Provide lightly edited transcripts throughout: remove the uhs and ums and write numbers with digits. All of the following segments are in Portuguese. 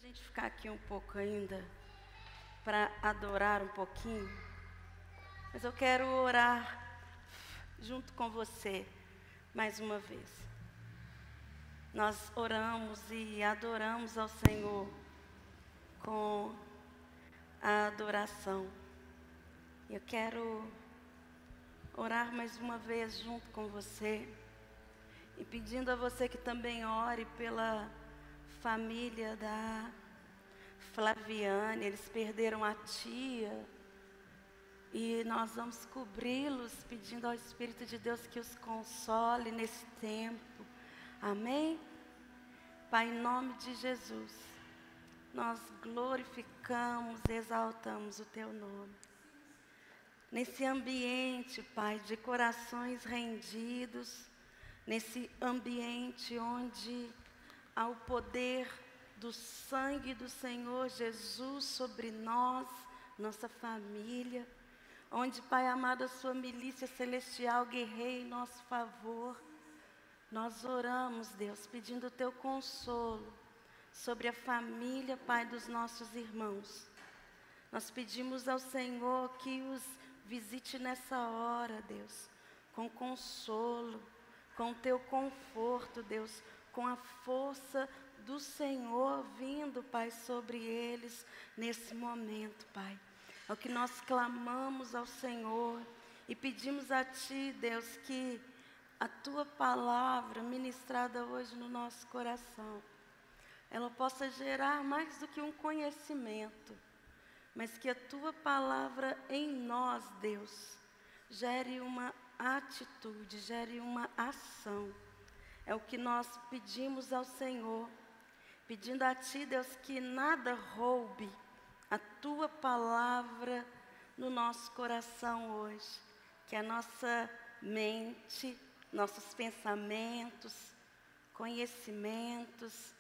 gente ficar aqui um pouco ainda para adorar um pouquinho, mas eu quero orar junto com você mais uma vez. Nós oramos e adoramos ao Senhor com a adoração. Eu quero orar mais uma vez junto com você e pedindo a você que também ore pela família da Flaviane. Eles perderam a tia e nós vamos cobri-los, pedindo ao Espírito de Deus que os console nesse tempo. Amém? Pai, em nome de Jesus, nós glorificamos, exaltamos o Teu nome. Nesse ambiente, Pai, de corações rendidos, nesse ambiente onde há o poder do sangue do Senhor Jesus sobre nós, nossa família, onde, Pai amado, a sua milícia celestial guerreia em nosso favor. Nós oramos, Deus, pedindo o Teu consolo sobre a família, Pai, dos nossos irmãos. Nós pedimos ao Senhor que os visite nessa hora, Deus, com consolo, com o Teu conforto, Deus, com a força do Senhor vindo, Pai, sobre eles nesse momento, Pai. É o que nós clamamos ao Senhor e pedimos a Ti, Deus, que a Tua palavra ministrada hoje no nosso coração, ela possa gerar mais do que um conhecimento, mas que a Tua palavra em nós, Deus, gere uma atitude, gere uma ação. É o que nós pedimos ao Senhor, pedindo a Ti, Deus, que nada roube a Tua palavra no nosso coração hoje, que a nossa mente, nossos pensamentos, conhecimentos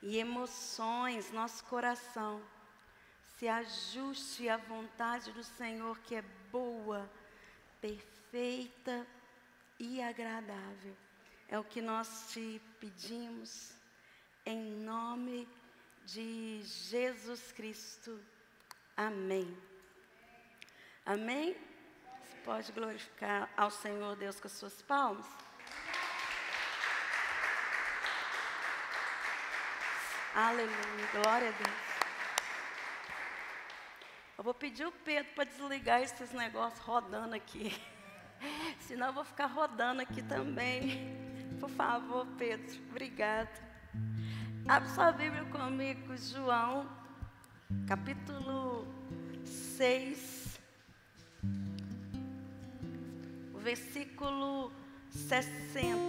e emoções, nosso coração, se ajuste à vontade do Senhor, que é boa, perfeita e agradável. É o que nós Te pedimos, em nome de Jesus Cristo. Amém. Amém? Você pode glorificar ao Senhor Deus com as suas palmas? Aleluia, glória a Deus. Eu vou pedir o Pedro para desligar esses negócios rodando aqui. Senão eu vou ficar rodando aqui também. Por favor, Pedro, obrigada. Abre sua Bíblia comigo, João, capítulo 6, o versículo 60.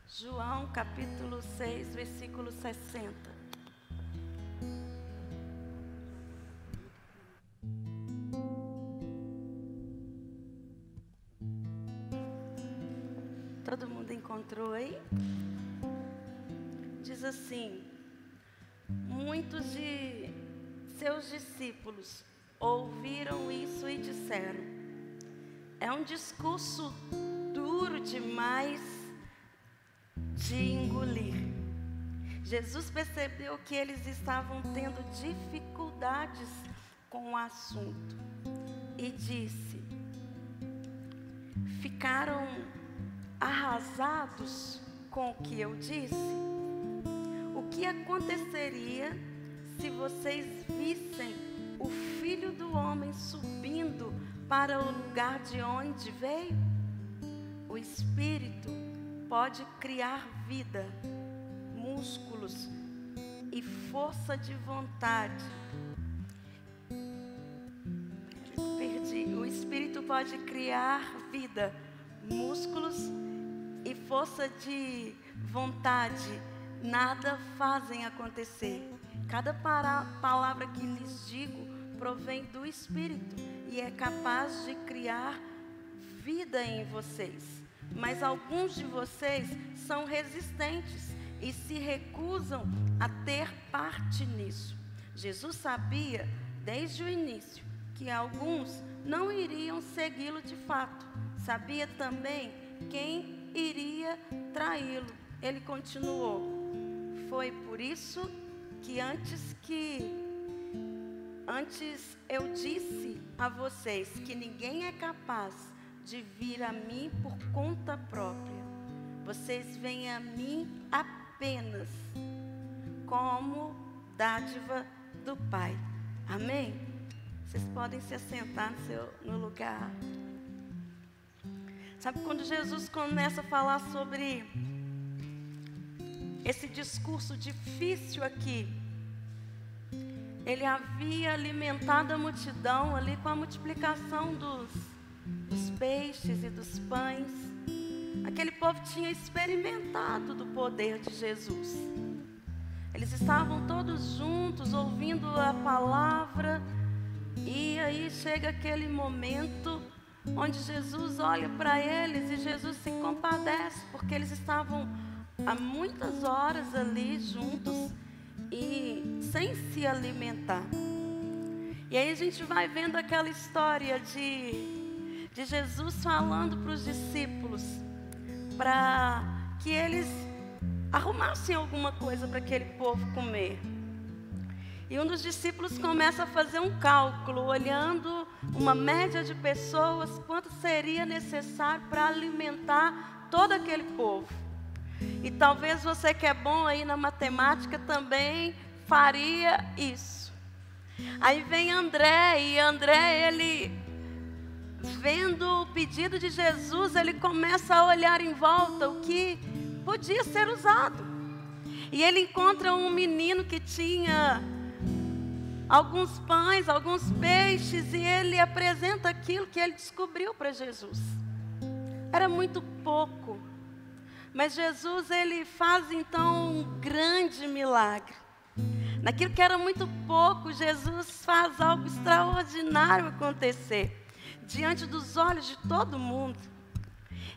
João, capítulo 6, versículo 60. Todo mundo encontrou aí? Diz assim: muitos de seus discípulos ouviram isso e disseram: é um discurso duro demais de engolir. Jesus percebeu que eles estavam tendo dificuldades com o assunto e disse: ficaram arrasados com o que eu disse? O que aconteceria se vocês vissem o Filho do Homem subindo para o lugar de onde veio? O Espírito pode criar vida, músculos e força de vontade. O Espírito pode criar vida, músculos e força de vontade. Nada fazem acontecer. Cada palavra que lhes digo provém do Espírito e é capaz de criar vida em vocês. Mas alguns de vocês são resistentes e se recusam a ter parte nisso. Jesus sabia desde o início que alguns não iriam segui-lo de fato. Sabia também quem iria traí-lo. Ele continuou: foi por isso que antes eu disse a vocês que ninguém é capaz de vir a mim por conta própria. Vocês vêm a mim apenas como dádiva do Pai. Amém? Vocês podem se assentar no lugar. Sabe, quando Jesus começa a falar sobre esse discurso difícil aqui, ele havia alimentado a multidão ali com a multiplicação dos peixes e dos pães. Aquele povo tinha experimentado do poder de Jesus. Eles estavam todos juntos ouvindo a palavra. E aí chega aquele momento onde Jesus olha para eles e Jesus se compadece, porque eles estavam há muitas horas ali juntos e sem se alimentar. E aí a gente vai vendo aquela história de Jesus falando para os discípulos para que eles arrumassem alguma coisa para aquele povo comer. E um dos discípulos começa a fazer um cálculo, olhando uma média de pessoas, quanto seria necessário para alimentar todo aquele povo. E talvez você que é bom aí na matemática também faria isso. Aí vem André, e André, ele, vendo o pedido de Jesus, ele começa a olhar em volta o que podia ser usado. E ele encontra um menino que tinha alguns pães, alguns peixes, e ele apresenta aquilo que ele descobriu para Jesus. Era muito pouco, mas Jesus, ele faz então um grande milagre. Naquilo que era muito pouco, Jesus faz algo extraordinário acontecer diante dos olhos de todo mundo.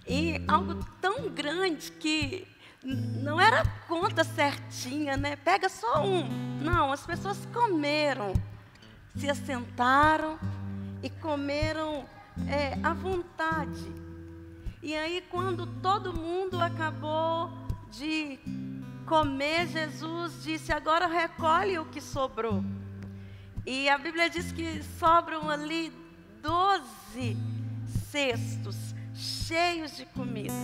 E algo tão grande que não era conta certinha, né? Pega só um. Não, as pessoas comeram, se assentaram e comeram à vontade. E aí, quando todo mundo acabou de comer, Jesus disse: agora recolhe o que sobrou. E a Bíblia diz que sobram ali 12 cestos cheios de comida.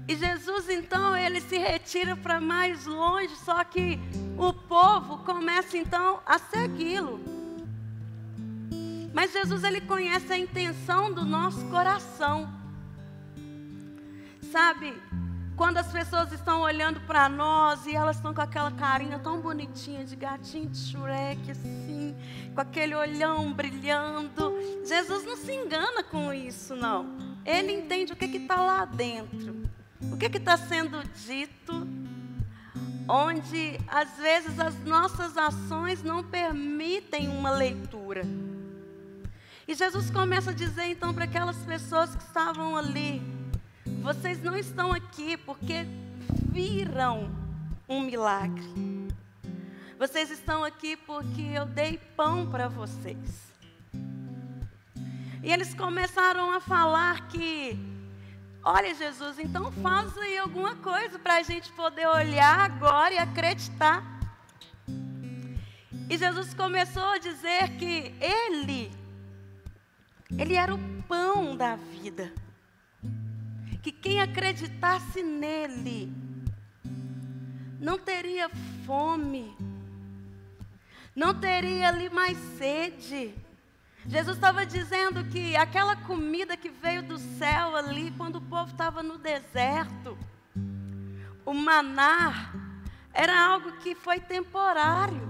E Jesus, então, ele se retira para mais longe, só que o povo começa, então, a segui-lo. Mas Jesus, ele conhece a intenção do nosso coração. Sabe, quando as pessoas estão olhando para nós e elas estão com aquela carinha tão bonitinha de gatinho de Shrek, assim, com aquele olhão brilhando, Jesus não se engana com isso, não. Ele entende o que está lá dentro. O que está sendo dito, onde às vezes as nossas ações não permitem uma leitura. E Jesus começa a dizer então para aquelas pessoas que estavam ali: vocês não estão aqui porque viram um milagre. Vocês estão aqui porque eu dei pão para vocês. E eles começaram a falar que: olha, Jesus, então faz aí alguma coisa para a gente poder olhar agora e acreditar. E Jesus começou a dizer que Ele era o pão da vida. Que quem acreditasse nele não teria fome, não teria ali mais sede. Jesus estava dizendo que aquela comida que veio do céu ali, quando o povo estava no deserto, o maná, era algo que foi temporário.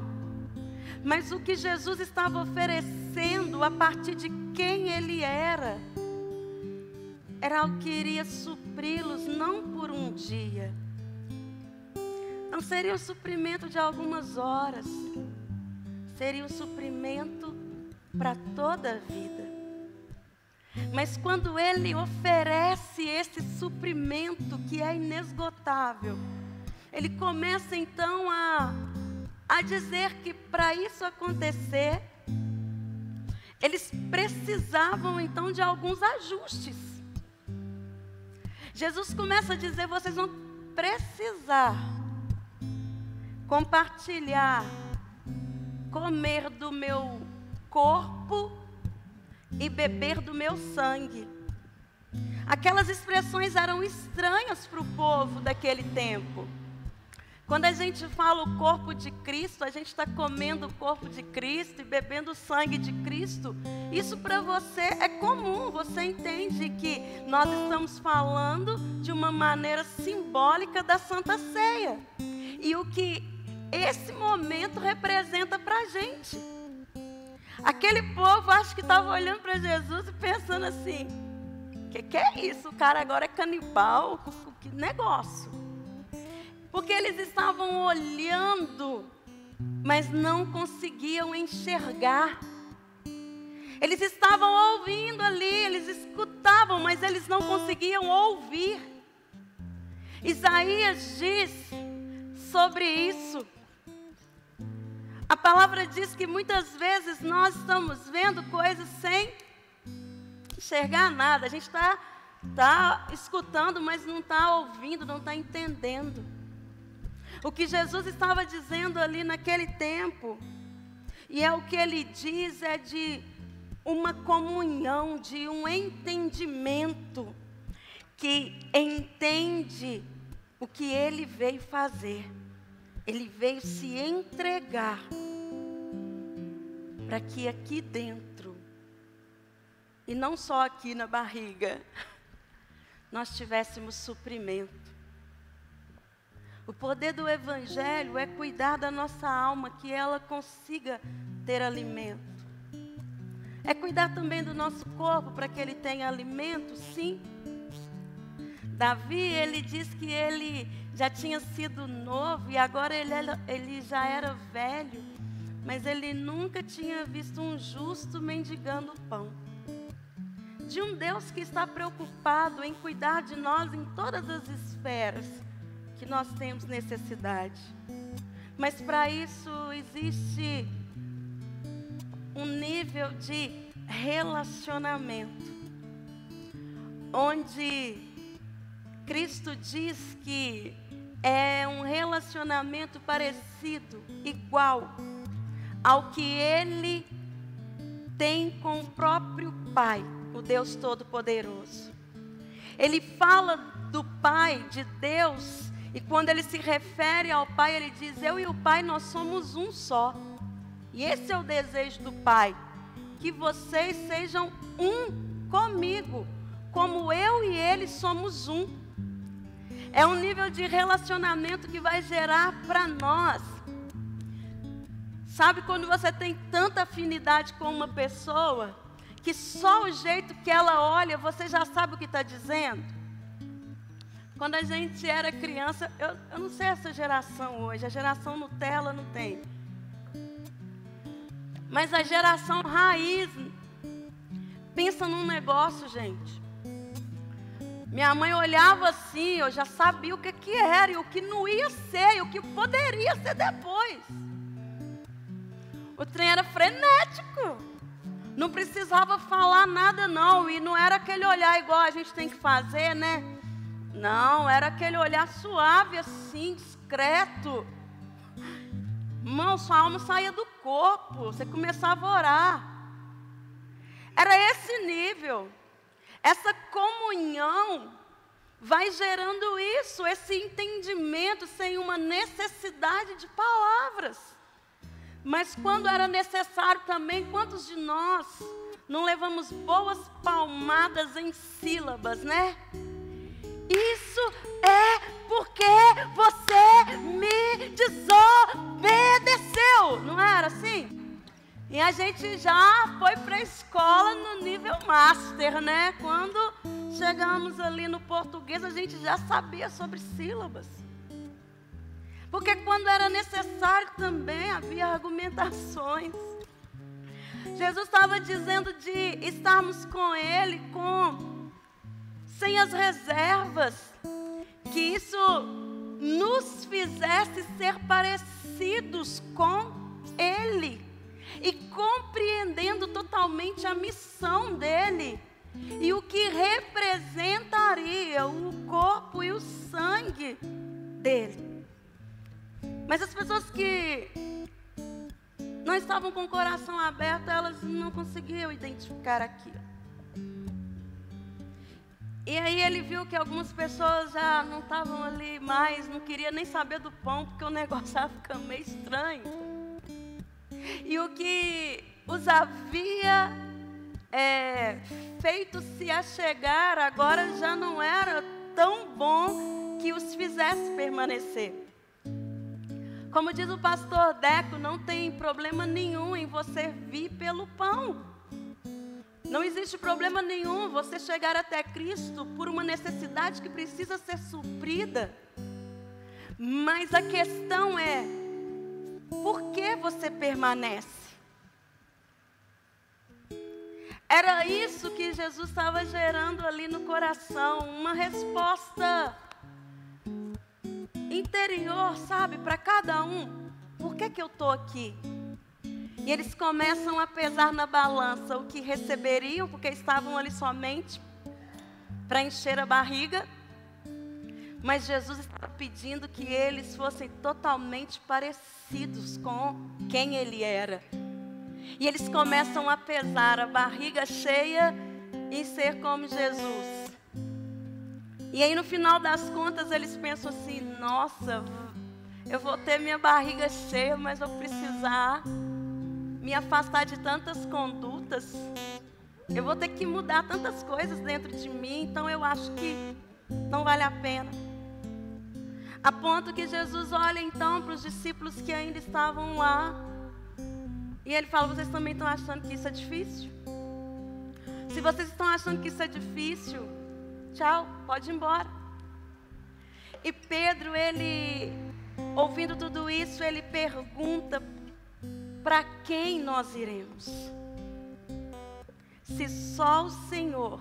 Mas o que Jesus estava oferecendo a partir de quem Ele era algo que iria supri-los não por um dia. Não seria o suprimento de algumas horas. Seria o suprimento para toda a vida. Mas quando Ele oferece esse suprimento que é inesgotável, Ele começa então a dizer que para isso acontecer, eles precisavam então de alguns ajustes. Jesus começa a dizer: vocês vão precisar compartilhar, comer do meu corpo e beber do meu sangue. Aquelas expressões eram estranhas para o povo daquele tempo. Quando a gente fala o corpo de Cristo, a gente está comendo o corpo de Cristo e bebendo o sangue de Cristo. Isso para você é comum, você entende que nós estamos falando de uma maneira simbólica da Santa Ceia. E o que esse momento representa para a gente. Aquele povo, acho que estava olhando para Jesus e pensando assim: que é isso? O cara agora é canibal? Que negócio? Porque eles estavam olhando, mas não conseguiam enxergar. Eles estavam ouvindo ali, eles escutavam, mas eles não conseguiam ouvir. Isaías diz sobre isso. A palavra diz que muitas vezes nós estamos vendo coisas sem enxergar nada. A gente está escutando, mas não está ouvindo, não está entendendo. O que Jesus estava dizendo ali naquele tempo, e é o que ele diz, é de uma comunhão, de um entendimento, que entende o que ele veio fazer. Ele veio se entregar para que aqui dentro, e não só aqui na barriga, nós tivéssemos suprimento. O poder do Evangelho é cuidar da nossa alma, que ela consiga ter alimento. É cuidar também do nosso corpo, para que ele tenha alimento, sim. Davi, ele diz que ele já tinha sido novo e agora ele já era velho, mas ele nunca tinha visto um justo mendigando pão. De um Deus que está preocupado em cuidar de nós em todas as esferas que nós temos necessidade. Mas para isso existe um nível de relacionamento, onde Cristo diz que é um relacionamento parecido, igual ao que Ele tem com o próprio Pai, o Deus Todo-Poderoso. Ele fala do Pai, de Deus, e quando ele se refere ao Pai, ele diz: eu e o Pai, nós somos um só. E esse é o desejo do Pai, que vocês sejam um comigo, como eu e ele somos um. É um nível de relacionamento que vai gerar para nós. Sabe quando você tem tanta afinidade com uma pessoa, que só o jeito que ela olha, você já sabe o que está dizendo? Quando a gente era criança, eu não sei essa geração hoje, a geração Nutella não tem. Mas a geração raiz, pensa num negócio, gente. Minha mãe olhava assim, eu já sabia o que era, e o que não ia ser, e o que poderia ser depois. O trem era frenético. Não precisava falar nada não, e não era aquele olhar igual a gente tem que fazer, né? Não, era aquele olhar suave assim, discreto. Irmão, sua alma saía do corpo, você começava a orar. Era esse nível. Essa comunhão vai gerando isso, esse entendimento sem uma necessidade de palavras. Mas quando era necessário também, quantos de nós não levamos boas palmadas em sílabas, né? Isso é porque você me desobedeceu. Não era assim? E a gente já foi para a escola no nível master, né? Quando chegamos ali no português, a gente já sabia sobre sílabas. Porque quando era necessário também havia argumentações. Jesus estava dizendo de estarmos com Ele sem as reservas, que isso nos fizesse ser parecidos com Ele, e compreendendo totalmente a missão dEle, e o que representaria o corpo e o sangue dele. Mas as pessoas que não estavam com o coração aberto, elas não conseguiam identificar aquilo. E aí ele viu que algumas pessoas já não estavam ali mais, não queria nem saber do pão, porque o negócio estava ficando meio estranho. E o que os havia feito se achegar, agora já não era tão bom que os fizesse permanecer. Como diz o pastor Deco, não tem problema nenhum em você vir pelo pão. Não existe problema nenhum você chegar até Cristo por uma necessidade que precisa ser suprida. Mas a questão é, por que você permanece? Era isso que Jesus estava gerando ali no coração, uma resposta interior, sabe, para cada um. Por que eu estou aqui? E eles começam a pesar na balança o que receberiam, porque estavam ali somente para encher a barriga. Mas Jesus estava pedindo que eles fossem totalmente parecidos com quem Ele era. E eles começam a pesar a barriga cheia em ser como Jesus. E aí no final das contas eles pensam assim, nossa, eu vou ter minha barriga cheia, mas vou precisar me afastar de tantas condutas. Eu vou ter que mudar tantas coisas dentro de mim, então eu acho que não vale a pena. A ponto que Jesus olha então para os discípulos que ainda estavam lá. E Ele fala, vocês também estão achando que isso é difícil? Se vocês estão achando que isso é difícil, tchau, pode ir embora. E Pedro, ele, ouvindo tudo isso, ele pergunta, para quem nós iremos? Se só o Senhor,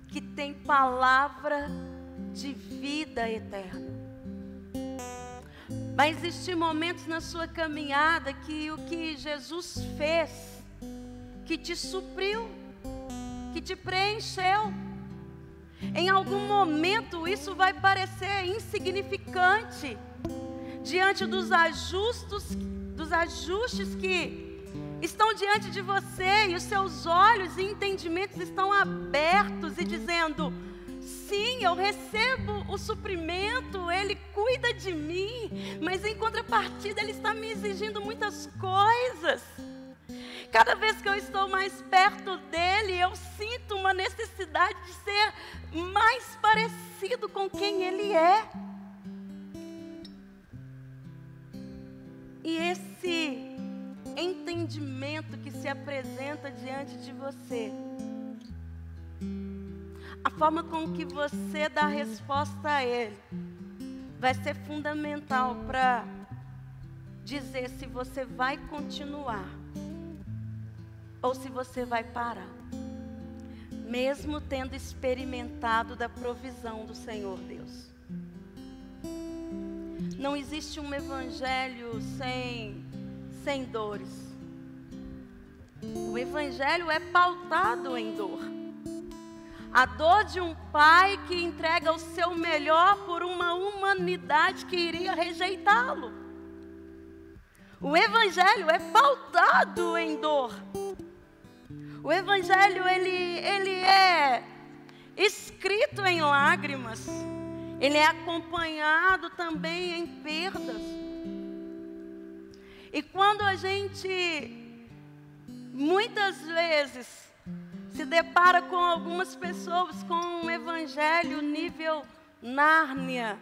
que tem palavra de vida eterna. Vai existir momentos na sua caminhada que o que Jesus fez, que te supriu, que te preencheu. Em algum momento isso vai parecer insignificante diante dos ajustes que estão diante de você, e os seus olhos e entendimentos estão abertos e dizendo, sim, eu recebo o suprimento, Ele cuida de mim, mas em contrapartida Ele está me exigindo muitas coisas. Cada vez que eu estou mais perto dEle, eu sinto uma necessidade de ser mais parecido com quem Ele é. E esse entendimento que se apresenta diante de você, a forma com que você dá resposta a Ele, vai ser fundamental para dizer se você vai continuar ou se você vai parar, mesmo tendo experimentado da provisão do Senhor Deus. Não existe um evangelho sem dores. O evangelho é pautado em dor. A dor de um pai que entrega o seu melhor por uma humanidade que iria rejeitá-lo. O evangelho é pautado em dor. O evangelho ele é escrito em lágrimas. Ele é acompanhado também em perdas. E quando a gente, muitas vezes, se depara com algumas pessoas com um evangelho nível Nárnia,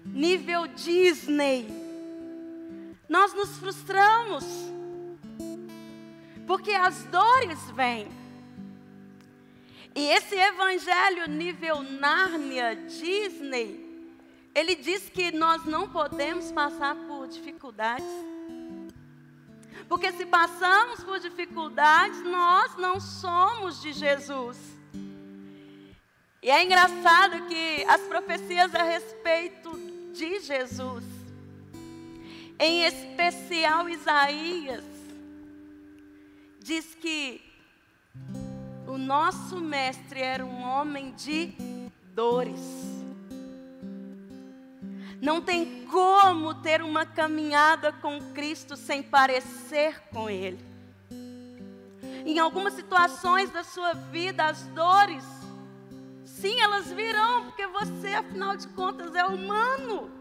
nível Disney, nós nos frustramos, porque as dores vêm. E esse evangelho nível Nárnia, Disney, ele diz que nós não podemos passar por dificuldades. Porque se passamos por dificuldades, nós não somos de Jesus. E é engraçado que as profecias a respeito de Jesus, em especial Isaías, diz que O nosso mestre era um homem de dores. Não tem como ter uma caminhada com Cristo sem parecer com Ele. Em algumas situações da sua vida, as dores, sim, elas virão, porque você, afinal de contas, é humano.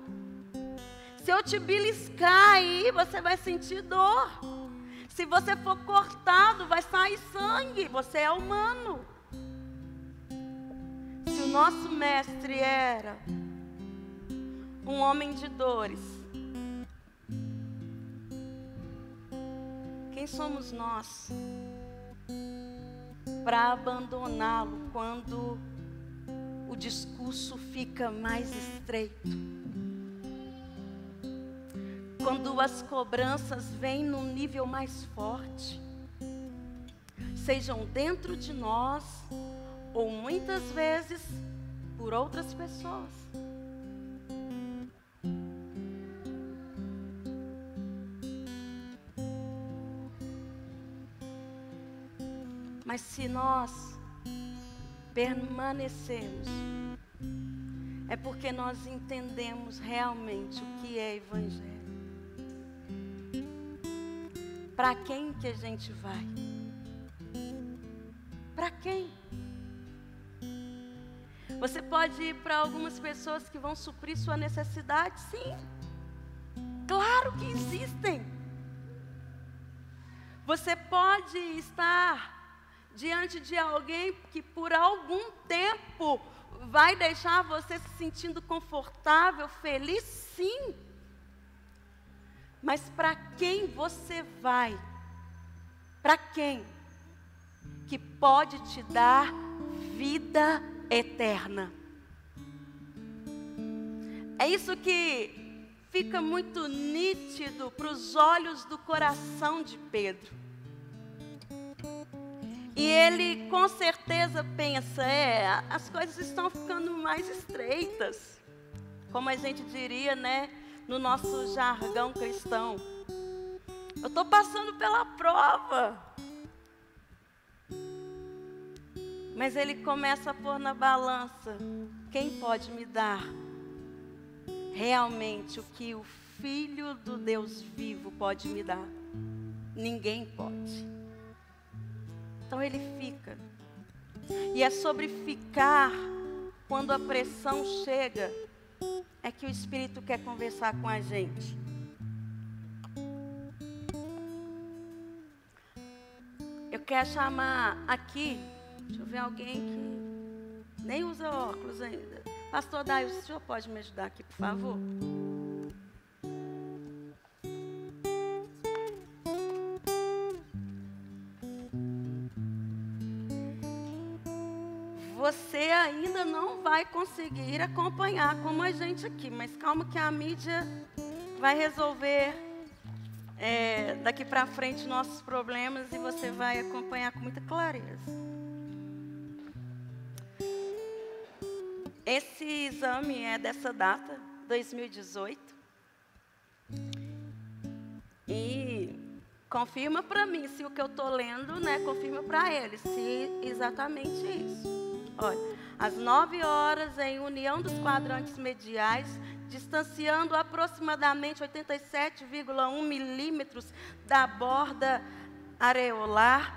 Se eu te beliscar aí, você vai sentir dor. Se você for cortado, vai sair sangue. Você é humano. Se o nosso mestre era um homem de dores, quem somos nós para abandoná-lo quando o discurso fica mais estreito? Quando as cobranças vêm num nível mais forte, sejam dentro de nós ou muitas vezes por outras pessoas. Mas se nós permanecermos, é porque nós entendemos realmente o que é evangelho. Para quem que a gente vai? Para quem? Você pode ir para algumas pessoas que vão suprir sua necessidade, sim. Claro que existem. Você pode estar diante de alguém que por algum tempo vai deixar você se sentindo confortável, feliz, sim. Mas para quem você vai? Para quem? Que pode te dar vida eterna. É isso que fica muito nítido para os olhos do coração de Pedro. E ele com certeza pensa, as coisas estão ficando mais estreitas. Como a gente diria, né? No nosso jargão cristão. Eu estou passando pela prova. Mas ele começa a pôr na balança. Quem pode me dar realmente o que o Filho do Deus vivo pode me dar? Ninguém pode. Então ele fica. E é sobre ficar quando a pressão chega é que o Espírito quer conversar com a gente. Eu quero chamar aqui, deixa eu ver alguém que nem usa óculos ainda. Pastor Daio, o senhor pode me ajudar aqui, por favor? Você ainda não vai conseguir acompanhar como a gente aqui, mas calma que a mídia vai resolver daqui para frente nossos problemas e você vai acompanhar com muita clareza. Esse exame é dessa data, 2018, e confirma para mim se o que eu estou lendo, né, confirma para ele, se exatamente isso. Olha, às 9 horas, em união dos quadrantes mediais, distanciando aproximadamente 87,1 milímetros da borda areolar,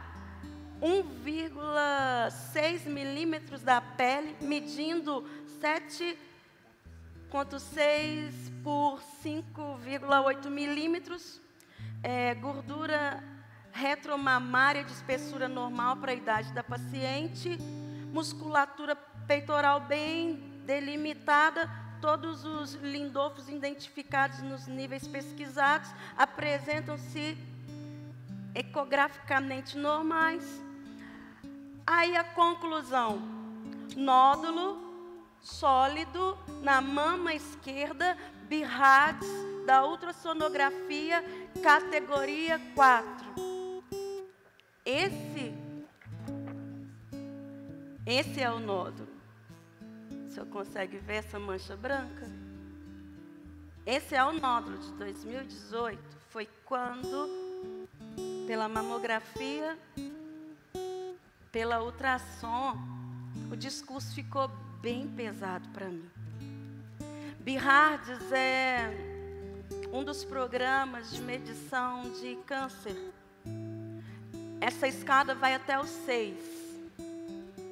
1,6 milímetros da pele, medindo 7,6 por 5,8 milímetros, gordura retromamária de espessura normal para a idade da paciente, musculatura peitoral bem delimitada, todos os lindófilos identificados nos níveis pesquisados apresentam-se ecograficamente normais. Aí a conclusão: nódulo sólido na mama esquerda, BIRADS da ultrassonografia, categoria 4. Esse é o nódulo. O senhor consegue ver essa mancha branca? Esse é o nódulo de 2018. Foi quando, pela mamografia, pela ultrassom, o discurso ficou bem pesado para mim. Behards é um dos programas de medição de câncer. Essa escada vai até o 6.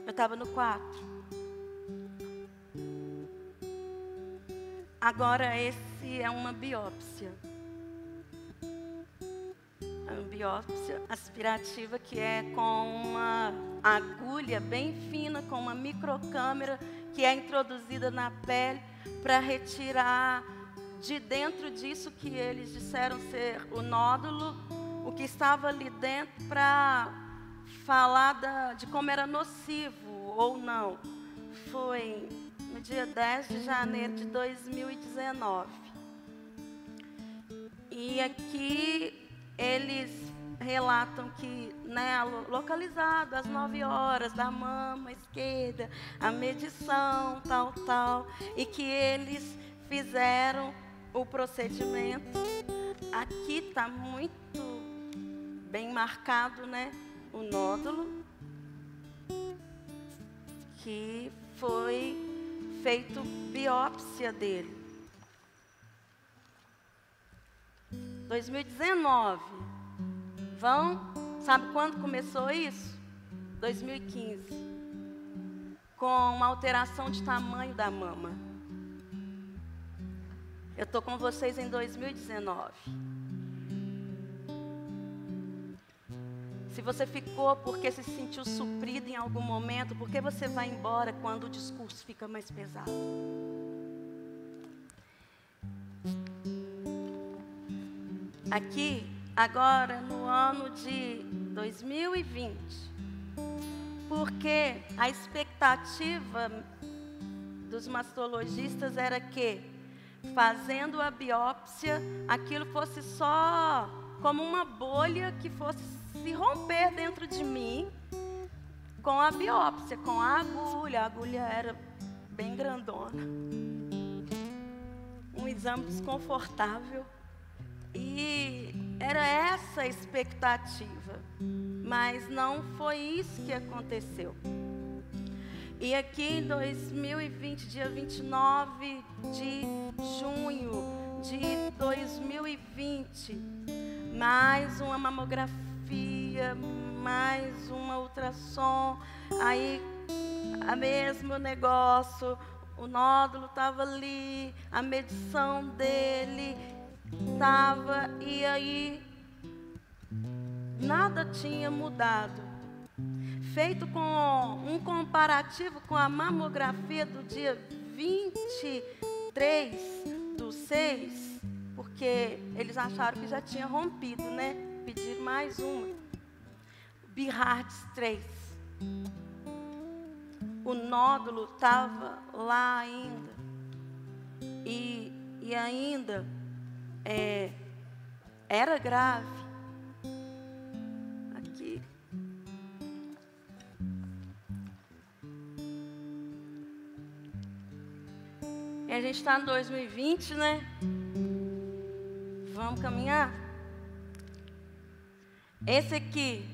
Eu estava no 4. Agora, esse é uma biópsia. É uma biópsia aspirativa, que é com uma agulha bem fina, com uma microcâmera, que é introduzida na pele para retirar de dentro disso que eles disseram ser o nódulo, o que estava ali dentro, para falar de como era nocivo ou não. Foi no dia 10 de janeiro de 2019. E aqui eles relatam que, né, localizado às 9 horas da mama esquerda, a medição, tal, e que eles fizeram o procedimento. Aqui está muito bem marcado, né, o nódulo, que foi feito biópsia dele. 2019. Sabe quando começou isso? 2015. Com uma alteração de tamanho da mama. Eu estou com vocês em 2019. Se você ficou porque se sentiu suprido em algum momento, por que você vai embora quando o discurso fica mais pesado? Aqui, agora, no ano de 2020, porque a expectativa dos mastologistas era que, fazendo a biópsia, aquilo fosse só como uma bolha que fosse se romper dentro de mim com a biópsia, com a agulha. A agulha era bem grandona. Um exame desconfortável. E era essa a expectativa. Mas não foi isso que aconteceu. E aqui em 2020, dia 29 de junho de 2020, mais uma mamografia, mais uma ultrassom, aí o mesmo negócio, o nódulo estava ali, a medição dele estava, e aí nada tinha mudado. Feito com um comparativo com a mamografia do dia 23/6, porque eles acharam que já tinha rompido, né? Pediram mais uma. Behards 3. O nódulo estava lá ainda. E ainda era grave. Aqui. E a gente está em 2020, né? Vamos caminhar? Esse aqui,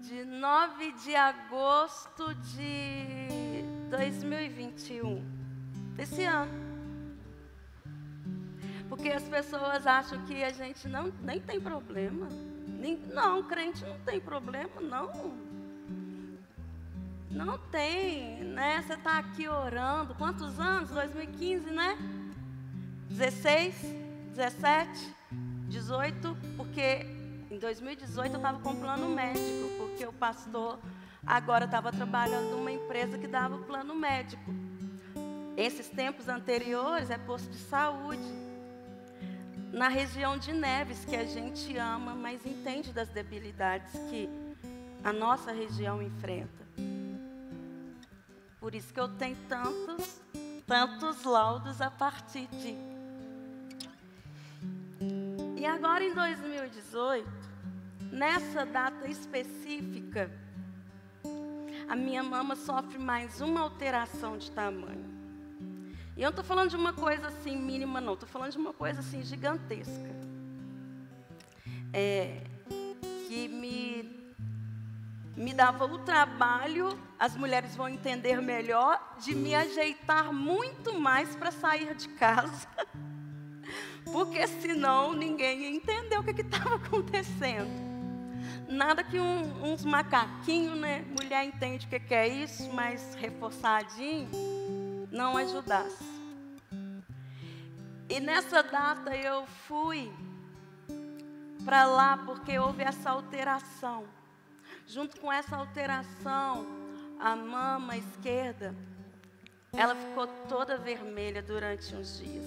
de 9 de agosto de 2021, desse ano. Porque as pessoas acham que a gente nem tem problema. Não, crente não tem problema, não. Não tem, né? Você está aqui orando. Quantos anos? 2015, né? 16, 17, 18, porque em 2018 eu estava com plano médico, porque o pastor agora estava trabalhando numa empresa que dava plano médico. Esses tempos anteriores é posto de saúde. Na região de Neves, que a gente ama, mas entende das debilidades que a nossa região enfrenta. Por isso que eu tenho tantos laudos a partir de. E agora em 2018, nessa data específica, a minha mama sofre mais uma alteração de tamanho. E eu não estou falando de uma coisa assim mínima, não. Estou falando de uma coisa assim gigantesca. Que me dava o trabalho, as mulheres vão entender melhor, de me ajeitar muito mais para sair de casa. Porque senão ninguém ia entender o que estava acontecendo. Nada que uns macaquinhos, né? Mulher entende o que é isso, mas reforçadinho, não ajudasse. E nessa data eu fui para lá porque houve essa alteração. Junto com essa alteração, a mama esquerda, ela ficou toda vermelha durante uns dias.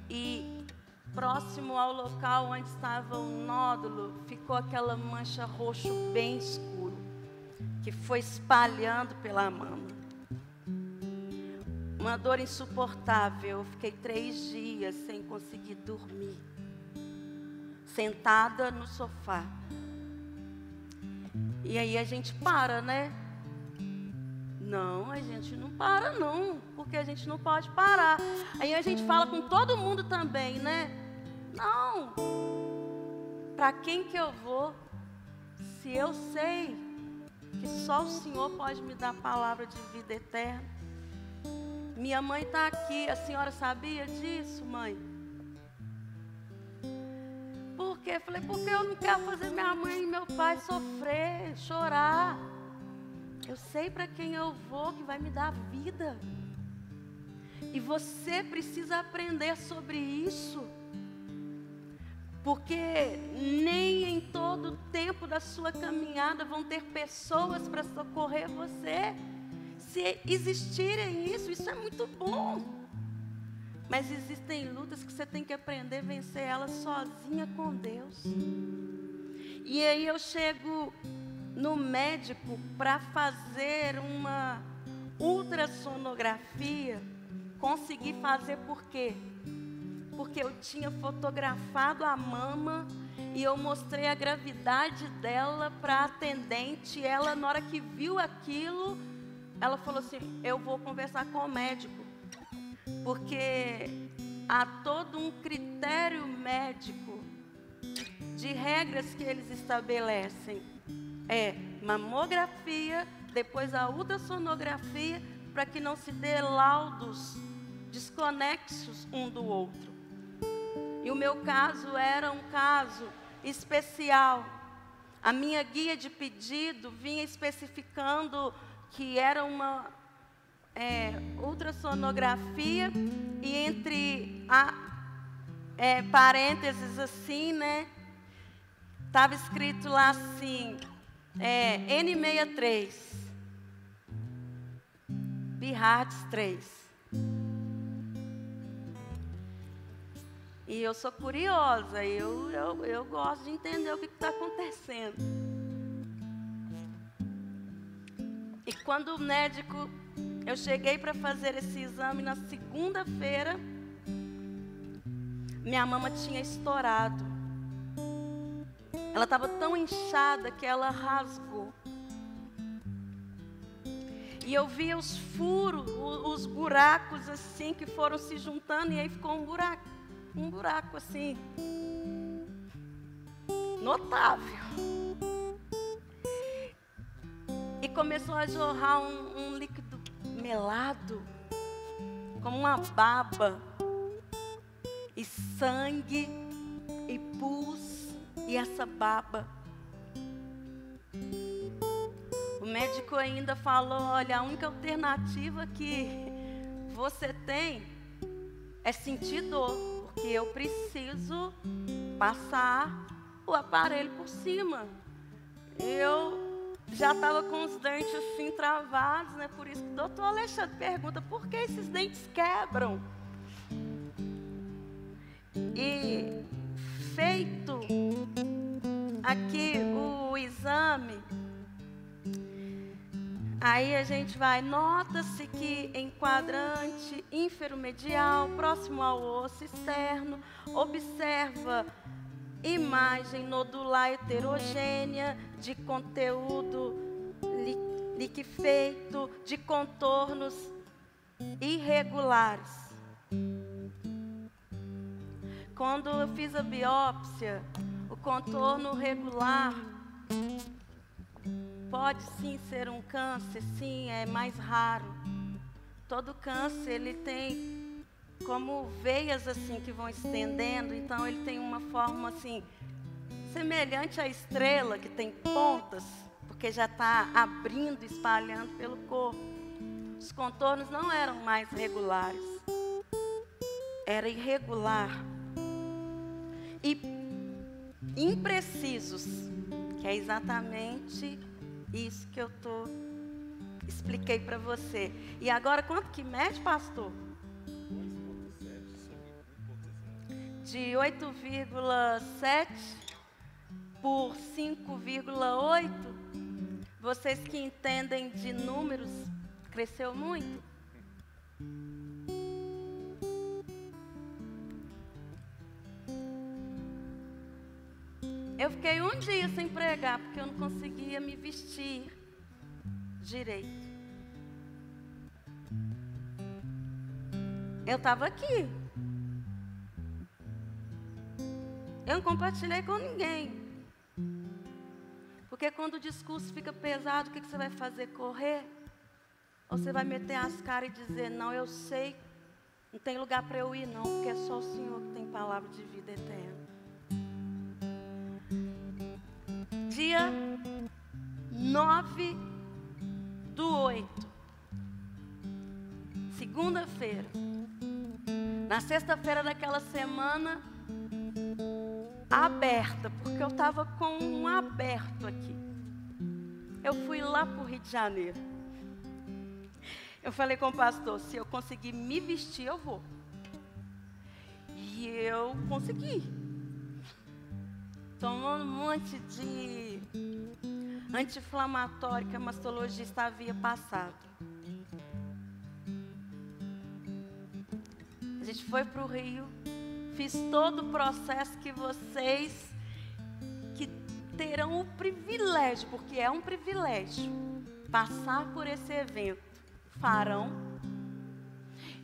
E próximo ao local onde estava o nódulo, ficou aquela mancha roxo bem escuro, que foi espalhando pela mama. Uma dor insuportável. Eu fiquei 3 dias sem conseguir dormir, sentada no sofá. E aí a gente para, né? Não, a gente não para não, porque a gente não pode parar. Aí a gente fala com todo mundo também, né? Não. Para quem que eu vou? Se eu sei que só o Senhor pode me dar a palavra de vida eterna. Minha mãe está aqui. A senhora sabia disso, mãe? Por quê? Falei, porque eu não quero fazer minha mãe e meu pai sofrer, chorar. Eu sei para quem eu vou, que vai me dar vida. E você precisa aprender sobre isso. Porque nem em todo o tempo da sua caminhada vão ter pessoas para socorrer você. Se existirem isso é muito bom. Mas existem lutas que você tem que aprender a vencer elas sozinha com Deus. E aí eu chego no médico para fazer uma ultrassonografia. Consegui fazer por quê? Porque eu tinha fotografado a mama e eu mostrei a gravidade dela para a atendente. Ela, na hora que viu aquilo, ela falou assim, eu vou conversar com o médico. Porque há todo um critério médico de regras que eles estabelecem. É mamografia, depois a ultrassonografia, para que não se dê laudos desconexos um do outro. E o meu caso era um caso especial. A minha guia de pedido vinha especificando que era uma ultrassonografia e entre parênteses assim, né? Estava escrito lá assim, N63, Bihards 3. E eu sou curiosa, eu gosto de entender o que está acontecendo. E quando o médico, eu cheguei para fazer esse exame na segunda-feira, minha mama tinha estourado. Ela estava tão inchada que ela rasgou. E eu via os furos, os buracos assim, que foram se juntando, e aí ficou um buraco assim, notável. E começou a jorrar um líquido melado, como uma baba, e sangue, e pus, e essa baba. O médico ainda falou, olha, a única alternativa que você tem é sentir dor, porque eu preciso passar o aparelho por cima. Eu já estava com os dentes assim travados, né? Por isso que o doutor Alexandre pergunta, por que esses dentes quebram? E feito aqui o exame, aí a gente vai, nota-se que em quadrante inferomedial, próximo ao osso externo, observa imagem nodular heterogênea de conteúdo liquefeito, de contornos irregulares. Quando eu fiz a biópsia, o contorno regular Pode sim ser um câncer, sim, é mais raro. Todo câncer, ele tem como veias assim que vão estendendo, então ele tem uma forma assim, semelhante à estrela, que tem pontas, porque já está abrindo, espalhando pelo corpo. Os contornos não eram mais regulares, era irregular e imprecisos, que é exatamente isso que eu expliquei para você. E agora, quanto que mede, pastor? 2,7 de 8,7 por 5,8. Vocês que entendem de números, cresceu muito? Eu fiquei um dia sem pregar, porque eu não conseguia me vestir direito. Eu estava aqui. Eu não compartilhei com ninguém. Porque quando o discurso fica pesado, o que você vai fazer? Correr? Ou você vai meter as caras e dizer, não, eu sei, não tem lugar para eu ir não, porque é só o Senhor que tem palavra de vida eterna. Dia 9/8, segunda-feira. Na sexta-feira daquela semana, aberta, porque eu estava com um aberto aqui. Eu fui lá para o Rio de Janeiro. Eu falei com o pastor, se eu conseguir me vestir, eu vou. E eu consegui. Tomando um monte de anti-inflamatório que a mastologista havia passado. A gente foi para o Rio, fiz todo o processo que vocês que terão o privilégio, porque é um privilégio, passar por esse evento, farão.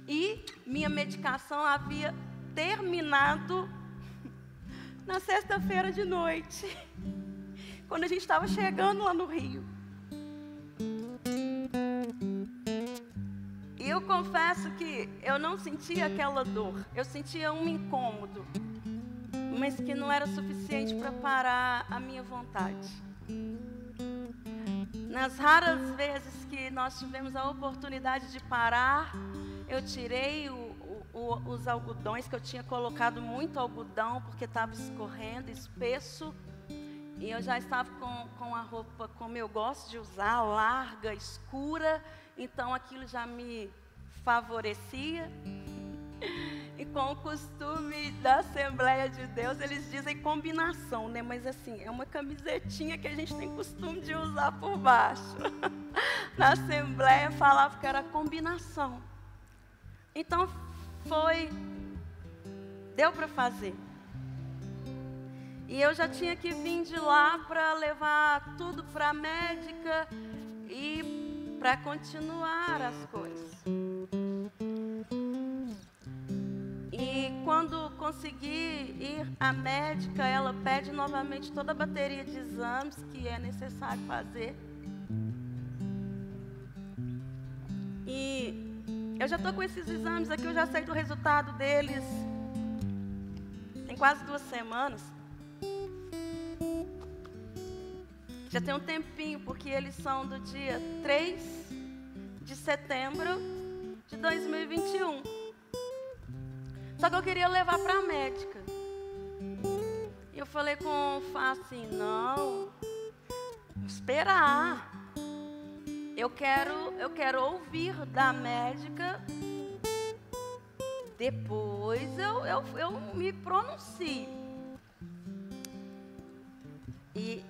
E minha medicação havia terminado na sexta-feira de noite, quando a gente estava chegando lá no Rio. E eu confesso que eu não sentia aquela dor, eu sentia um incômodo, mas que não era suficiente para parar a minha vontade. Nas raras vezes que nós tivemos a oportunidade de parar, eu tirei os algodões, que eu tinha colocado muito algodão, porque estava escorrendo, espesso. E eu já estava com a roupa como eu gosto de usar, larga, escura. Então aquilo já me favorecia. E com o costume da Assembleia de Deus, eles dizem combinação, né? Mas assim, é uma camisetinha que a gente tem costume de usar por baixo. Na Assembleia falava que era combinação. Então deu para fazer. E eu já tinha que vir de lá para levar tudo para a médica e para continuar as coisas. E quando consegui ir à médica, ela pede novamente toda a bateria de exames que é necessário fazer. E eu já estou com esses exames aqui, eu já sei do resultado deles. Tem quase 2 semanas. Já tem um tempinho, porque eles são do dia 3 de setembro de 2021. Só que eu queria levar para a médica. E eu falei com o Fá assim, não, esperar. Eu quero ouvir da médica, depois eu me pronuncio. E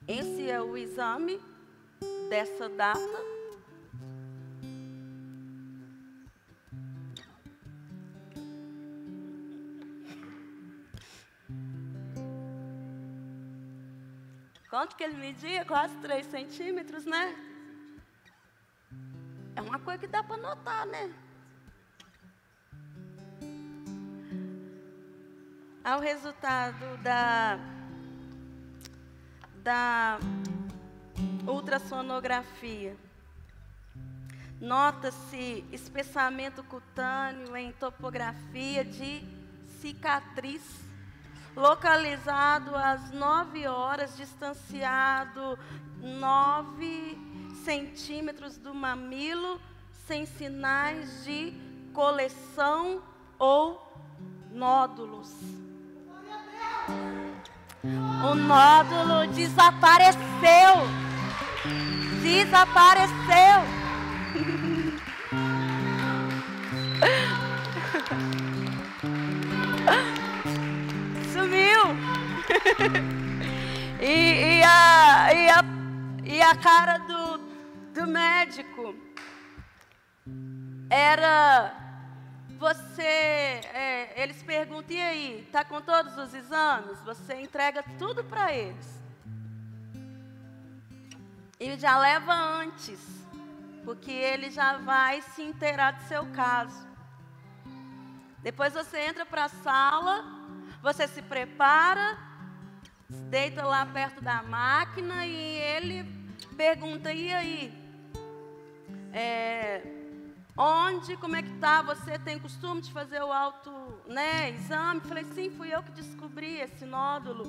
esse é o exame dessa data. Quanto que ele media? Quase 3 centímetros, né? É uma coisa que dá para notar, né? ao resultado da ultrassonografia, nota-se espessamento cutâneo em topografia de cicatriz, localizado às 9 horas, distanciado 9 centímetros do mamilo, sem sinais de coleção ou nódulos. O nódulo desapareceu. Desapareceu. Sumiu. E a cara do médico era... eles perguntam, e aí, está com todos os exames? Você entrega tudo para eles. E já leva antes, porque ele já vai se inteirar do seu caso. Depois você entra para a sala, você se prepara, deita lá perto da máquina e ele pergunta, e aí? Onde, como é que tá? Você tem costume de fazer o exame? Falei, sim, fui eu que descobri esse nódulo.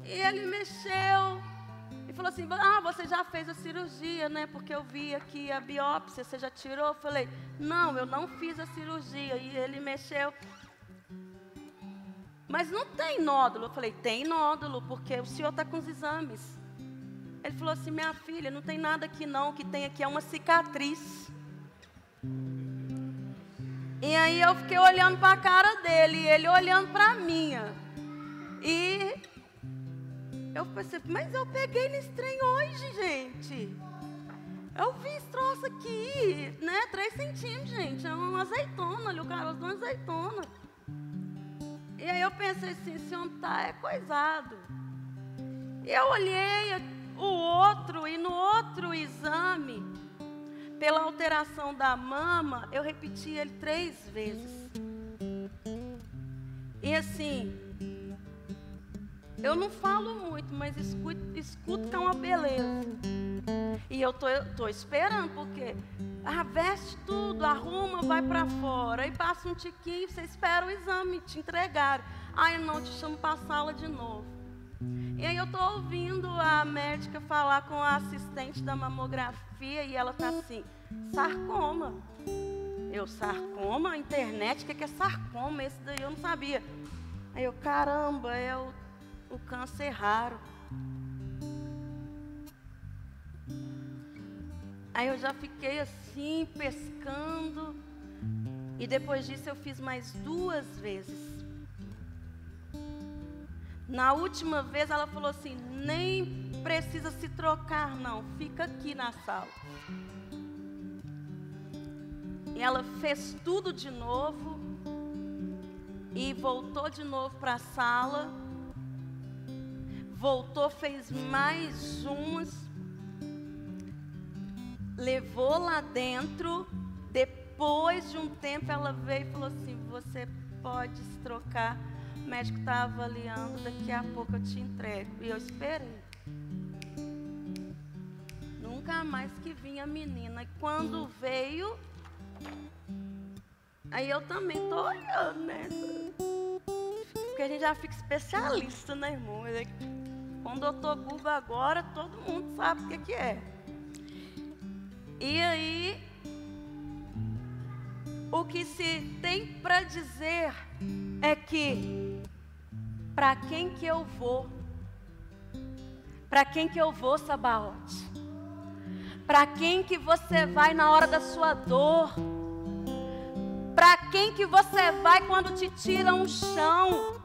E ele mexeu e falou assim, você já fez a cirurgia, né? Porque eu vi aqui a biópsia, você já tirou? Eu falei, não, eu não fiz a cirurgia. E ele mexeu. Mas não tem nódulo. Eu falei, tem nódulo, porque o senhor está com os exames. Ele falou assim, minha filha, não tem nada aqui não, o que tem aqui é uma cicatriz. E aí eu fiquei olhando para a cara dele, e ele olhando para a minha. E eu pensei, mas eu peguei nesse trem hoje, gente. Eu vi esse troço aqui, né? 3 centímetros, gente. É uma azeitona ali, o caroço de uma azeitona. E aí eu pensei assim, esse homem é coisado. E eu olhei o outro, e no outro exame, pela alteração da mama, eu repeti ele 3 vezes. E assim, eu não falo muito, mas escuto que é uma beleza. E eu tô esperando, porque veste tudo, arruma, vai para fora. Aí passa um tiquinho, você espera o exame te entregar. Aí não, te chamo para a sala de novo. E aí eu tô ouvindo a médica falar com a assistente da mamografia e ela tá assim, sarcoma. Eu, sarcoma? Internet, o que é sarcoma? Esse daí eu não sabia. Aí eu, caramba, é o câncer raro. Aí eu já fiquei assim, pescando. E depois disso eu fiz mais 2 vezes. Na última vez ela falou assim, nem precisa se trocar não, fica aqui na sala. E ela fez tudo de novo e voltou de novo para a sala. Voltou, fez mais umas, levou lá dentro. Depois de um tempo ela veio e falou assim, você pode se trocar. O médico está avaliando, daqui a pouco eu te entrego. E eu esperei. Nunca mais que vinha a menina. E quando veio, aí eu também estou olhando, né? Porque a gente já fica especialista, né, irmão? Com o doutor Guba agora, todo mundo sabe o que é. E aí, o que se tem para dizer é que para quem que eu vou? Para quem que eu vou, Sabaote? Para quem que você vai na hora da sua dor? Para quem que você vai quando te tiram um chão?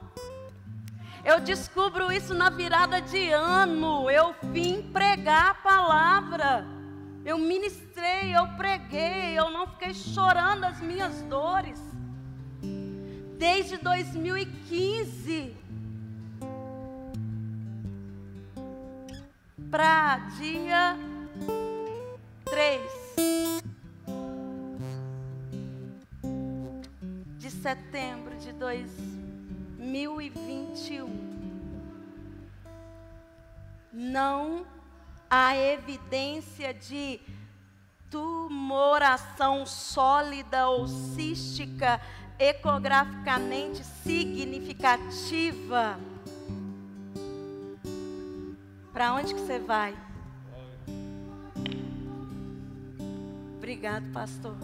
Eu descubro isso na virada de ano. Eu vim pregar a palavra. Eu ministrei, eu preguei, eu não fiquei chorando as minhas dores. Desde 2015 para dia 3 de setembro de 2015. 2021, não há evidência de tumoração sólida ou cística ecograficamente significativa. Para onde que você vai? Obrigado, pastor.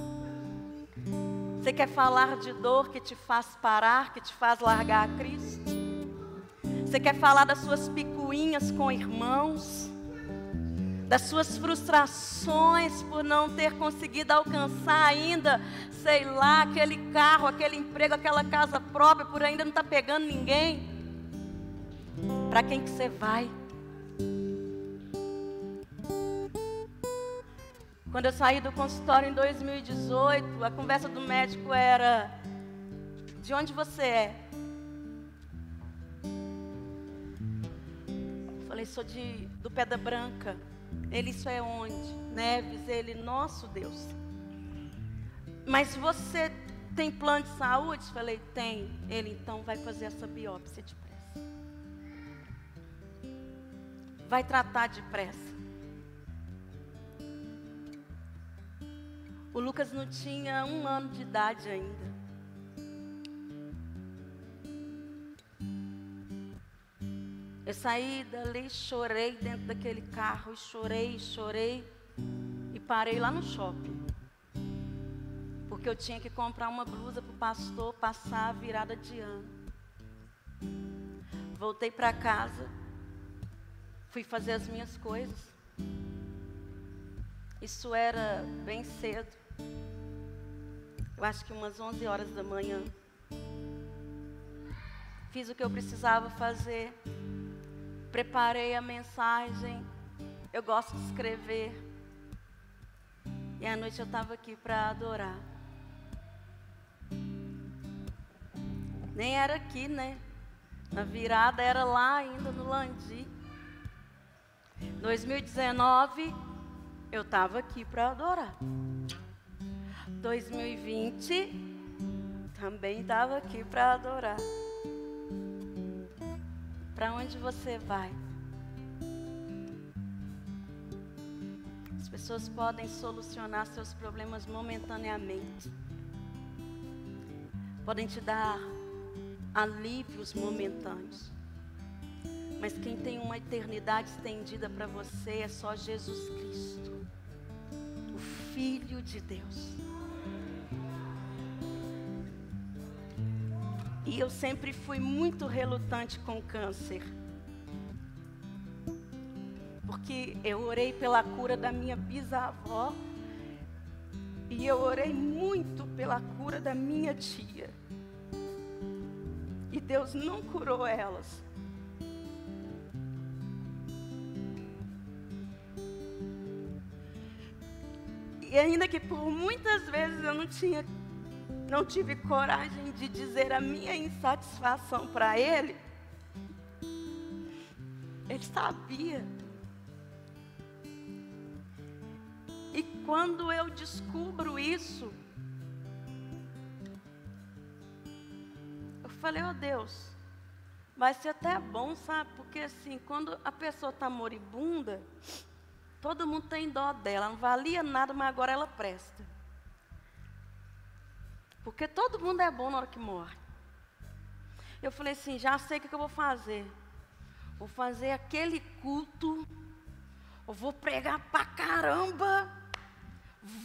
Você quer falar de dor que te faz parar, que te faz largar a Cristo? Você quer falar das suas picuinhas com irmãos? Das suas frustrações por não ter conseguido alcançar ainda, sei lá, aquele carro, aquele emprego, aquela casa própria, por ainda não estar pegando ninguém? Para quem que você vai? Quando eu saí do consultório em 2018, a conversa do médico era: de onde você é? Eu falei: sou do Pedra Branca. Ele: isso é onde? Neves. Ele: nosso Deus. Mas você tem plano de saúde? Eu falei: tem. Ele: então vai fazer essa biópsia depressa. Vai tratar depressa. O Lucas não tinha 1 ano de idade ainda. Eu saí dali, chorei dentro daquele carro, e chorei, e parei lá no shopping. Porque eu tinha que comprar uma blusa para o pastor passar a virada de ano. Voltei para casa, fui fazer as minhas coisas. Isso era bem cedo. Eu acho que umas 11 horas da manhã. Fiz o que eu precisava fazer. Preparei a mensagem. Eu gosto de escrever. E à noite eu estava aqui para adorar. Nem era aqui, né? Na virada era lá ainda no Landi. 2019, eu estava aqui para adorar. 2020, também estava aqui para adorar. Para onde você vai? As pessoas podem solucionar seus problemas momentaneamente. Podem te dar alívios momentâneos. Mas quem tem uma eternidade estendida para você é só Jesus Cristo, o Filho de Deus. E eu sempre fui muito relutante com câncer. Porque eu orei pela cura da minha bisavó. E eu orei muito pela cura da minha tia. E Deus não curou elas. E ainda que por muitas vezes eu não tive coragem de dizer a minha insatisfação para Ele, Ele sabia. E quando eu descubro isso, eu falei: oh Deus, vai ser até bom, sabe? Porque assim, quando a pessoa está moribunda, todo mundo tem dó dela, não valia nada, mas agora ela presta. Porque todo mundo é bom na hora que morre. Eu falei assim: já sei o que eu vou fazer. Vou fazer aquele culto, eu vou pregar pra caramba,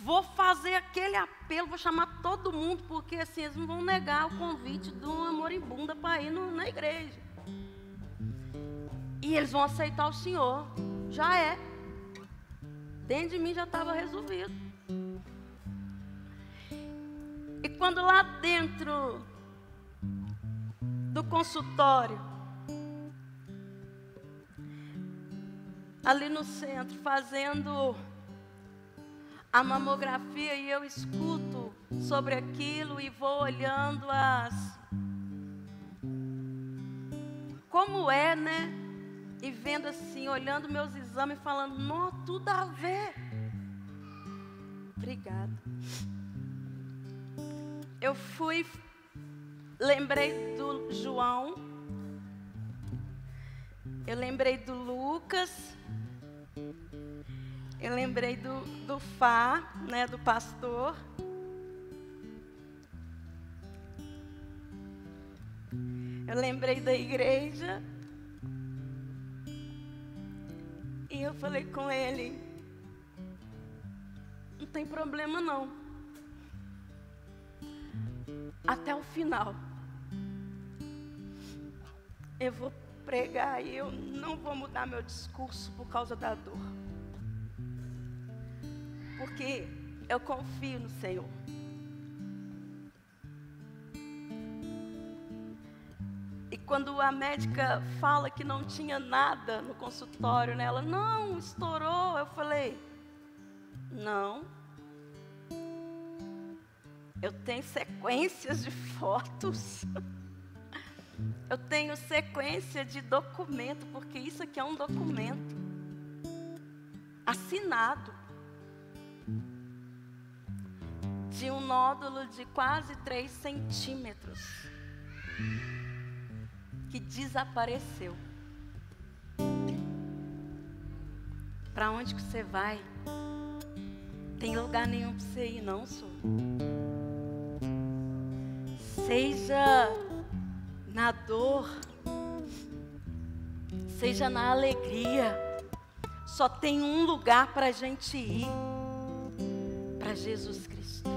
vou fazer aquele apelo, vou chamar todo mundo, porque assim, eles não vão negar o convite de uma moribunda para ir na igreja. E eles vão aceitar o Senhor. Já é. Dentro de mim já estava resolvido. E quando lá dentro do consultório, ali no centro, fazendo a mamografia, e eu escuto sobre aquilo e vou olhando como é, né? E vendo assim, olhando meus exames, falando: não, tudo a ver. Obrigada. Eu fui lembrei do João, eu lembrei do Lucas, eu lembrei do Fá, né, do pastor. Eu lembrei da igreja. E eu falei com ele, não tem problema não. Até o final. Eu vou pregar e eu não vou mudar meu discurso por causa da dor. Porque eu confio no Senhor. E quando a médica fala que não tinha nada no consultório, né? Ela, não, estourou. Eu falei, não. Eu tenho sequências de fotos. Eu tenho sequência de documento, porque isso aqui é um documento assinado de um nódulo de quase 3 centímetros que desapareceu. Para onde que você vai? Tem lugar nenhum para você ir, não, senhor. Seja na dor, seja na alegria, só tem um lugar para a gente ir, para Jesus Cristo.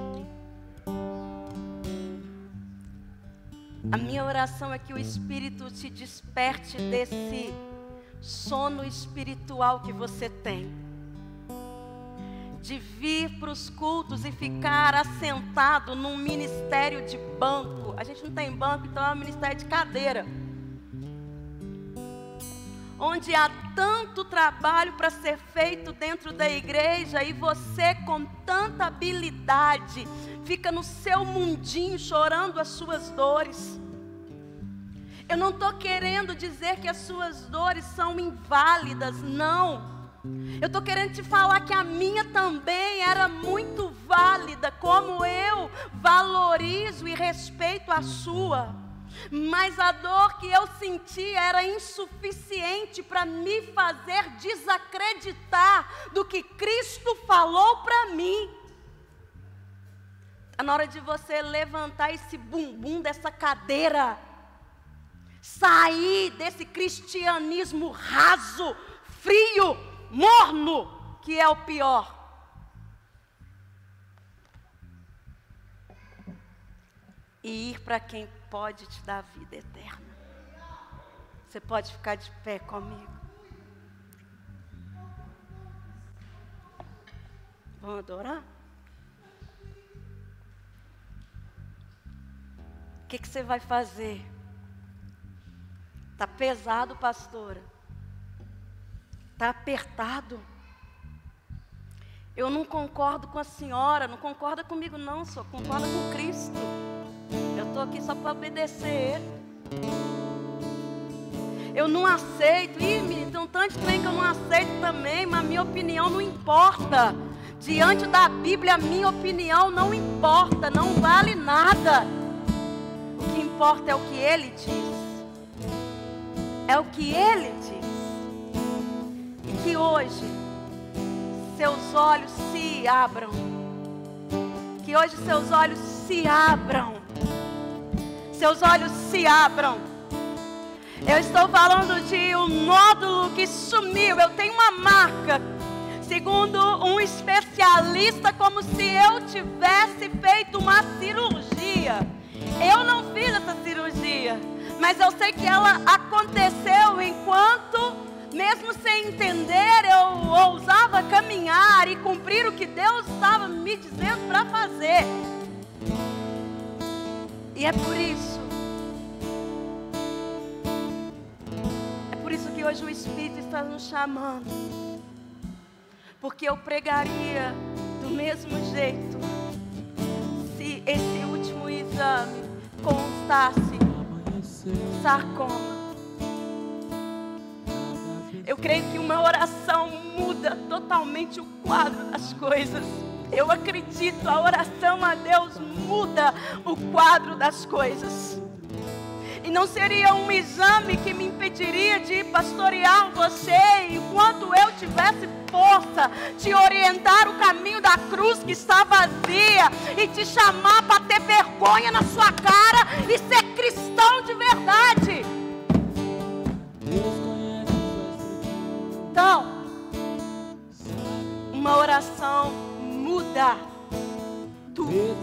A minha oração é que o Espírito te desperte desse sono espiritual que você tem, de vir para os cultos e ficar assentado num ministério de banco. A gente não tem banco, então é um ministério de cadeira, onde há tanto trabalho para ser feito dentro da igreja e você com tanta habilidade fica no seu mundinho chorando as suas dores. Eu não estou querendo dizer que as suas dores são inválidas, não. Eu estou querendo te falar que a minha também era muito válida, como eu valorizo e respeito a sua. Mas a dor que eu sentia era insuficiente para me fazer desacreditar do que Cristo falou para mim. Está na hora de você levantar esse bumbum dessa cadeira, sair desse cristianismo raso, frio, morno, que é o pior. E ir para quem pode te dar vida eterna. Você pode ficar de pé comigo? Vamos adorar? O que você vai fazer? Está pesado, pastora. Está apertado. Eu não concordo com a senhora, não concorda comigo não, só concorda com Cristo. Eu estou aqui só para obedecer Ele. Eu não aceito. Ih, tem um tanto de trem que eu não aceito também, mas a minha opinião não importa. Diante da Bíblia, a minha opinião não importa, não vale nada. O que importa é o que Ele diz. É o que Ele diz. E que hoje seus olhos se abram. Que hoje seus olhos se abram. Seus olhos se abram. Eu estou falando de um nódulo que sumiu. Eu tenho uma marca, segundo um especialista, como se eu tivesse feito uma cirurgia. Eu não fiz essa cirurgia, mas eu sei que ela aconteceu enquanto, mesmo sem entender, eu ousava caminhar e cumprir o que Deus estava me dizendo para fazer. E é por isso que hoje o Espírito está nos chamando. Porque eu pregaria do mesmo jeito se esse último exame constasse sarcoma. Eu creio que uma oração muda totalmente o quadro das coisas. Eu acredito, a oração a Deus muda o quadro das coisas. Não seria um exame que me impediria de pastorear você enquanto eu tivesse força, te orientar o caminho da cruz que está vazia e te chamar para ter vergonha na sua cara e ser cristão de verdade. Então, uma oração muda tudo.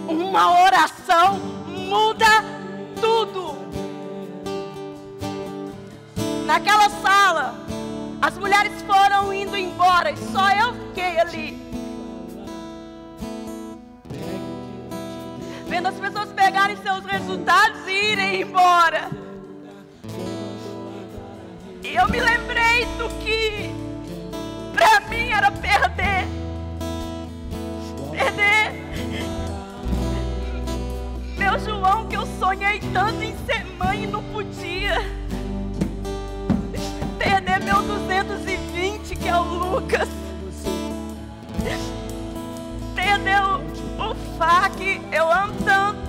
Uma oração muda tudo. Naquela sala, as mulheres foram indo embora e só eu fiquei ali, vendo as pessoas pegarem seus resultados e irem embora. E eu me lembrei do que pra mim era perder meu João, que eu sonhei tanto em ser mãe e não podia. Perder meu 220, que é o Lucas. Perder o Fá, que eu amo tanto.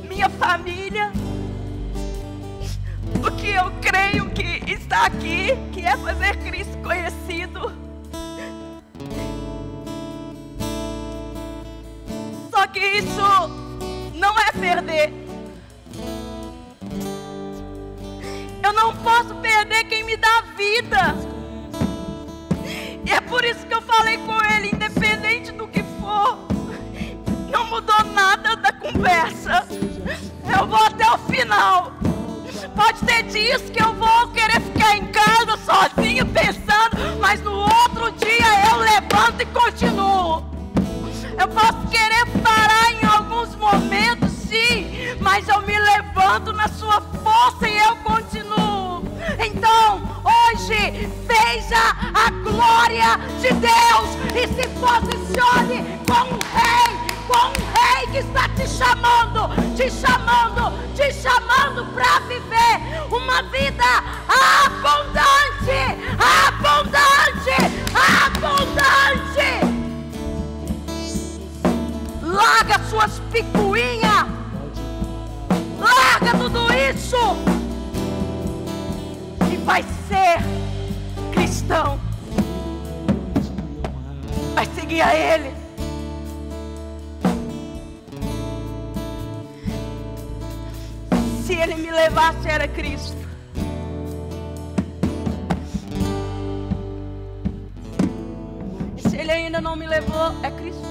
Minha família. O que eu creio que está aqui, que é fazer Cristo conhecido. Só que isso não é perder. Eu não posso perder quem me dá vida. E é por isso que eu falei com ele, independente do que for, não mudou nada da conversa. Eu vou até o final. Pode ter dias que eu vou querer ficar em casa sozinha pensando, mas no outro dia eu levanto e continuo. Eu posso querer parar em alguns momentos, sim, mas eu me levanto na sua força e eu continuo. Então, hoje, veja a glória de Deus e se posicione como um rei que está te chamando para viver uma vida abundante. Larga suas picuinhas, larga tudo isso e vai ser cristão, vai seguir a Ele. Se Ele me levasse, era Cristo. E se Ele ainda não me levou, é Cristo.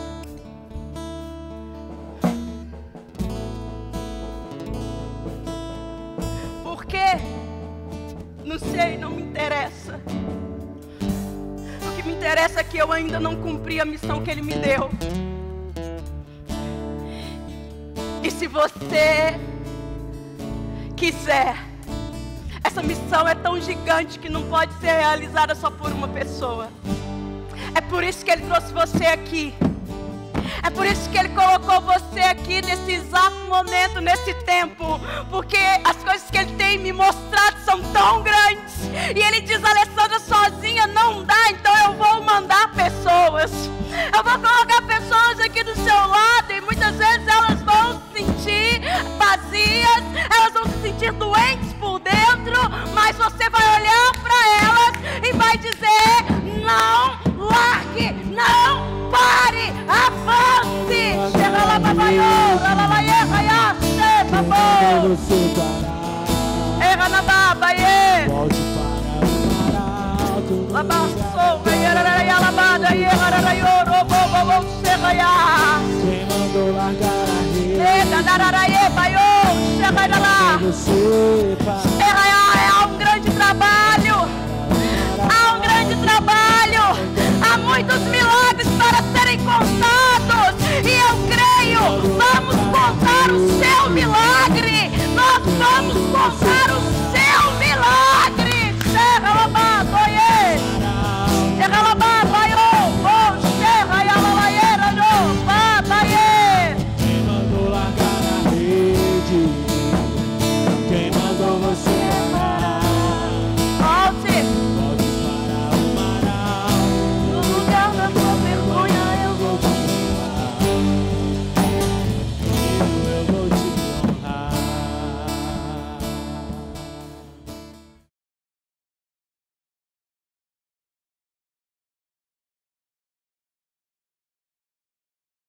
Não sei, não me interessa. O que me interessa é que eu ainda não cumpri a missão que Ele me deu. E se você quiser, essa missão é tão gigante que não pode ser realizada só por uma pessoa. É por isso que Ele trouxe você aqui. É por isso que Ele colocou você aqui nesse exato momento, nesse tempo. Porque as coisas que Ele tem me mostrado são tão grandes. E Ele diz: Alessandra, sozinha não dá, então eu vou mandar pessoas. Eu vou colocar pessoas aqui do seu lado e muitas vezes elas vão se sentir vazias, elas vão se sentir doentes por dentro, mas você vai olhar para elas e vai dizer: não largue, não pare, avance. Chega lá, babaiô, lá, lá, lá, erra na baba, volte para o arauto. Quem mandou largar a rede? Você